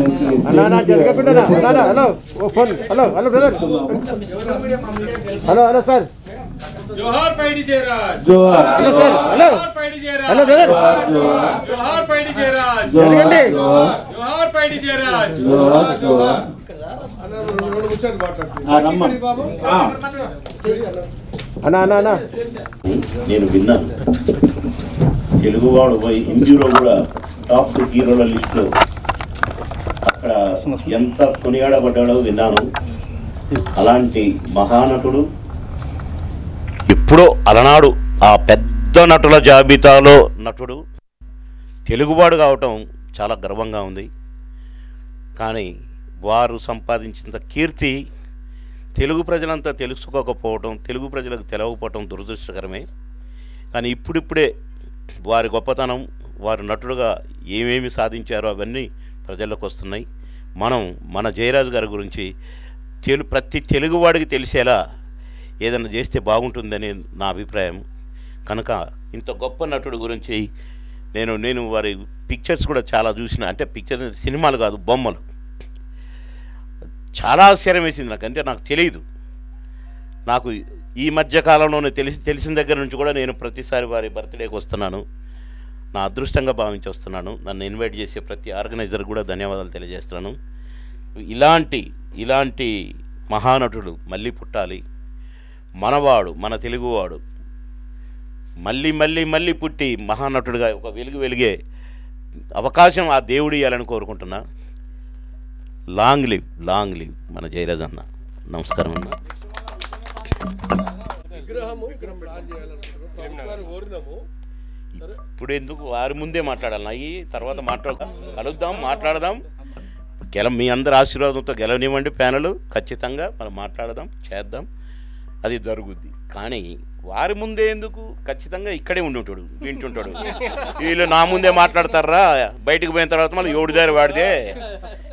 అన్నా జరగకుండా hello phone hello hello brother hello hello sir జోహార్ పైడి జయరాజ్ జోహార్ హలో సార్ హలో జోహార్ పైడి జయరాజ్ హలో బ్రదర్ జోహార్ పైడి జయరాజ్ జరగండి జోహార్ పైడి జయరాజ్ జోహార్ జోహార్ అన్నా అన్నా అన్నా నేను విన్నాను తెలుగువాడు పోయి హిందీలో కూడా టాప్ 2 హీరోల లిస్టులో అక్కడ ఎంత కొనియాడబడ్డాడో విన్నాను. అలాంటి మహానటుడు ఎప్పుడో అలనాడు ఆ పెద్ద నటుల జాబితాలో నటుడు తెలుగువాడు కావటం చాలా గర్వంగా ఉంది. కానీ వారు సంపాదించినంత కీర్తి తెలుగు ప్రజలంతా తెలుసుకోకపోవటం, తెలుగు ప్రజలకు తెలవకపోవటం దురదృష్టకరమే. కానీ ఇప్పుడిప్పుడే వారి గొప్పతనం, వారు నటుడుగా ఏమేమి సాధించారో అవన్నీ ప్రజల్లోకి వస్తున్నాయి. మనం మన జయరాజు గారి గురించి ప్రతి తెలుగువాడికి తెలిసేలా ఏదైనా చేస్తే బాగుంటుందని నా అభిప్రాయం. కనుక ఇంత గొప్ప నటుడు గురించి నేను వారి పిక్చర్స్ కూడా చాలా చూసిన, అంటే పిక్చర్ సినిమాలు కాదు బొమ్మలు, చాలా ఆశ్చర్యం వేసింది నాకు. అంటే నాకు తెలియదు, నాకు ఈ మధ్య కాలంలోనే తెలిసిన దగ్గర నుంచి కూడా నేను ప్రతిసారి వారి బర్త్డేకి వస్తున్నాను. నా అదృష్టంగా భావించి వస్తున్నాను. నన్ను ఇన్వైట్ చేసే ప్రతి ఆర్గనైజర్ కూడా ధన్యవాదాలు తెలియజేస్తున్నాను. ఇలాంటి మహానటుడు మళ్ళీ పుట్టాలి. మనవాడు, మన తెలుగువాడు మళ్ళీ మళ్ళీ మళ్ళీ పుట్టి మహానటుడిగా ఒక వెలిగే అవకాశం ఆ దేవుడు ఇవ్వాలని కోరుకుంటున్నా. లాంగ్ లివ్ మన జయరాజ్ అన్న. నమస్కారం అన్న. ఇప్పుడు ఎందుకు వారి ముందే మాట్లాడాలి, అయ్యి తర్వాత మాట్లాడదాం. మీ అందరి ఆశీర్వాదంతో గెలవనివ్వండి ప్యానెల్. ఖచ్చితంగా మనం మాట్లాడదాం, చేద్దాం, అది జరుగుద్ది. కానీ వారి ముందే ఎందుకు, ఖచ్చితంగా ఇక్కడే ఉంటుంటాడు, వింటుంటాడు. వీళ్ళు నా ముందే మాట్లాడతారా, బయటకు పోయిన తర్వాత మళ్ళీ ఏడుదారి వాడితే.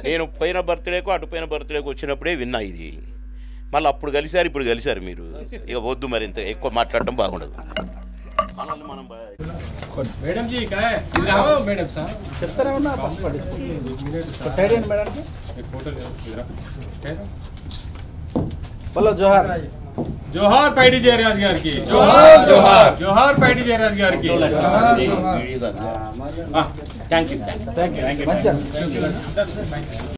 నేను పోయిన బర్త్డేకు అటుపోయిన బర్త్డేకు వచ్చినప్పుడే విన్నా ఇది. మళ్ళీ అప్పుడు కలిశారు, ఇప్పుడు కలిశారు మీరు. ఇక వద్దు, మరి ఇంత ఎక్కువ మాట్లాడటం బాగుండదు. మనం మేడం జీ మేడం సార్ చెప్తారా హలో జోహార్ జోహార్ పైడి జయరాజ్ గారికి జోహార్ పైడి జయరాజ్ గారికి థ్యాంక్ యూ.